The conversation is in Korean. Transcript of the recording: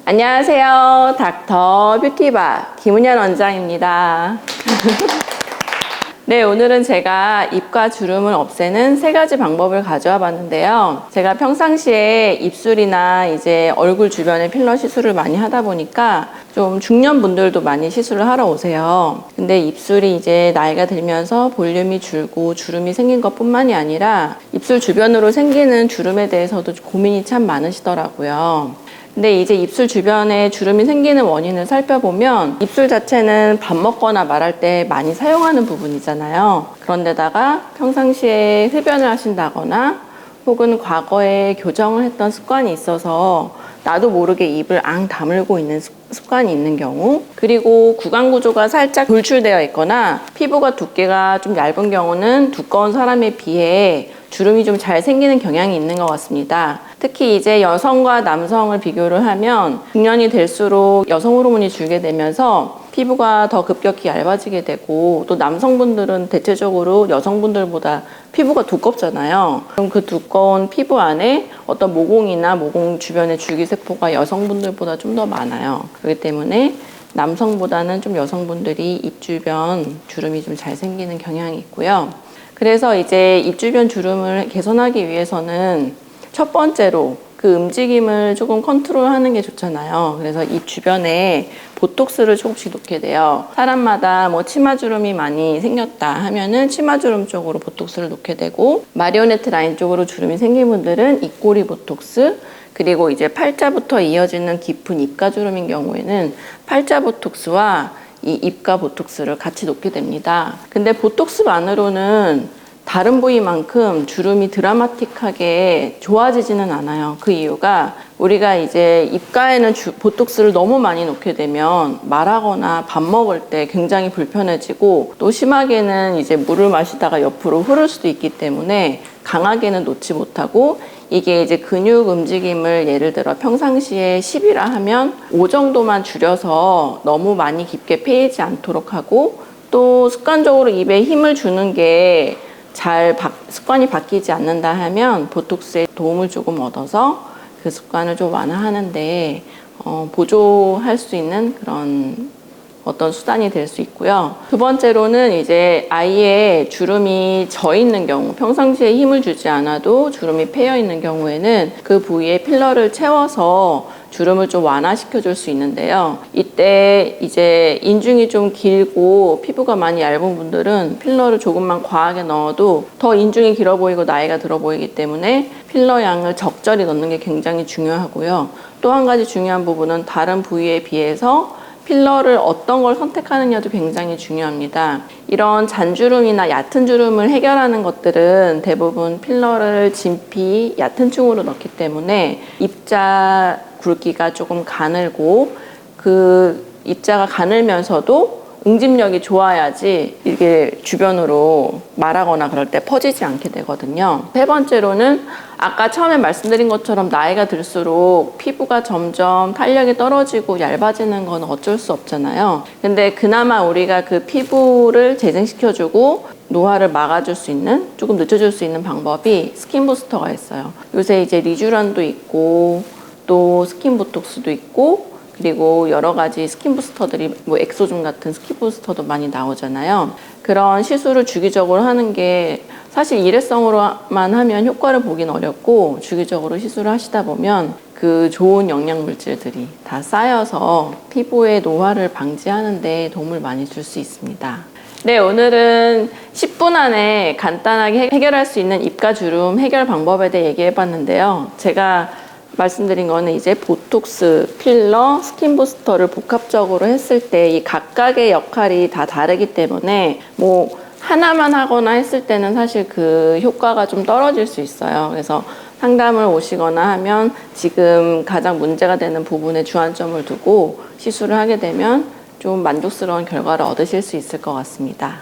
안녕하세요. 닥터 뷰티바 김은현 원장입니다. 네, 오늘은 제가 입가 주름을 없애는 3가지 방법을 가져와 봤는데요. 제가 평상시에 입술이나 이제 얼굴 주변에 필러 시술을 많이 하다 보니까 좀 중년분들도 많이 시술을 하러 오세요. 근데 입술이 이제 나이가 들면서 볼륨이 줄고 주름이 생긴 것뿐만이 아니라 입술 주변으로 생기는 주름에 대해서도 고민이 참 많으시더라고요. 근데 이제 입술 주변에 주름이 생기는 원인을 살펴보면 입술 자체는 밥 먹거나 말할 때 많이 사용하는 부분이잖아요. 그런데다가 평상시에 흡연을 하신다거나 혹은 과거에 교정을 했던 습관이 있어서 나도 모르게 입을 앙 다물고 있는 습관이 있는 경우, 그리고 구강 구조가 살짝 돌출되어 있거나 피부가 두께가 좀 얇은 경우는 두꺼운 사람에 비해 주름이 좀 잘 생기는 경향이 있는 것 같습니다. 특히 이제 여성과 남성을 비교를 하면 중년이 될수록 여성 호르몬이 줄게 되면서 피부가 더 급격히 얇아지게 되고, 또 남성분들은 대체적으로 여성분들보다 피부가 두껍잖아요. 그럼 그 두꺼운 피부 안에 어떤 모공이나 모공 주변의 줄기세포가 여성분들보다 좀 더 많아요. 그렇기 때문에 남성보다는 좀 여성분들이 입 주변 주름이 좀 잘 생기는 경향이 있고요. 그래서 이제 입 주변 주름을 개선하기 위해서는 첫 번째로 그 움직임을 조금 컨트롤하는 게 좋잖아요. 그래서 입 주변에 보톡스를 조금씩 놓게 돼요. 사람마다 뭐 치마주름이 많이 생겼다 하면은 치마주름 쪽으로 보톡스를 놓게 되고, 마리오네트 라인 쪽으로 주름이 생긴 분들은 입꼬리 보톡스, 그리고 이제 팔자부터 이어지는 깊은 입가주름인 경우에는 팔자 보톡스와 이 입가 보톡스를 같이 놓게 됩니다. 근데 보톡스만으로는 다른 부위만큼 주름이 드라마틱하게 좋아지지는 않아요. 그 이유가 우리가 이제 입가에는 보톡스를 너무 많이 놓게 되면 말하거나 밥 먹을 때 굉장히 불편해지고, 또 심하게는 이제 물을 마시다가 옆으로 흐를 수도 있기 때문에 강하게는 놓지 못하고, 이게 이제 근육 움직임을 예를 들어 평상시에 10이라 하면 5 정도만 줄여서 너무 많이 깊게 패이지 않도록 하고, 또 습관적으로 입에 힘을 주는 게 습관이 바뀌지 않는다 하면 보톡스에 도움을 조금 얻어서 그 습관을 좀 완화하는데 보조할 수 있는 그런 어떤 수단이 될 수 있고요. 두 번째로는 이제 아예 주름이 져 있는 경우, 평상시에 힘을 주지 않아도 주름이 패여 있는 경우에는 그 부위에 필러를 채워서 주름을 좀 완화시켜 줄 수 있는데요. 이때 이제 인중이 좀 길고 피부가 많이 얇은 분들은 필러를 조금만 과하게 넣어도 더 인중이 길어 보이고 나이가 들어 보이기 때문에 필러 양을 적절히 넣는 게 굉장히 중요하고요. 또 한 가지 중요한 부분은 다른 부위에 비해서 필러를 어떤 걸 선택하느냐도 굉장히 중요합니다. 이런 잔주름이나 얕은 주름을 해결하는 것들은 대부분 필러를 진피, 얕은 층으로 넣기 때문에 입자 굵기가 조금 가늘고, 그 입자가 가늘면서도 응집력이 좋아야지 이게 주변으로 말하거나 그럴 때 퍼지지 않게 되거든요. 세 번째로는 아까 처음에 말씀드린 것처럼 나이가 들수록 피부가 점점 탄력이 떨어지고 얇아지는 건 어쩔 수 없잖아요. 근데 그나마 우리가 그 피부를 재생시켜주고 노화를 막아줄 수 있는, 조금 늦춰줄 수 있는 방법이 스킨 부스터가 있어요. 요새 이제 리쥬란도 있고 또 스킨 보톡스도 있고, 그리고 여러 가지 스킨 부스터들이 뭐 엑소준 같은 스킨 부스터도 많이 나오잖아요. 그런 시술을 주기적으로 하는 게 사실 일회성으로만 하면 효과를 보긴 어렵고, 주기적으로 시술을 하시다 보면 그 좋은 영양 물질들이 다 쌓여서 피부의 노화를 방지하는 데 도움을 많이 줄 수 있습니다. 네, 오늘은 10분 안에 간단하게 해결할 수 있는 입가 주름 해결 방법에 대해 얘기해 봤는데요. 제가 말씀드린 거는 이제 보톡스, 필러, 스킨 부스터를 복합적으로 했을 때 이 각각의 역할이 다 다르기 때문에 뭐 하나만 하거나 했을 때는 사실 그 효과가 좀 떨어질 수 있어요. 그래서 상담을 오시거나 하면 지금 가장 문제가 되는 부분에 주안점을 두고 시술을 하게 되면 좀 만족스러운 결과를 얻으실 수 있을 것 같습니다.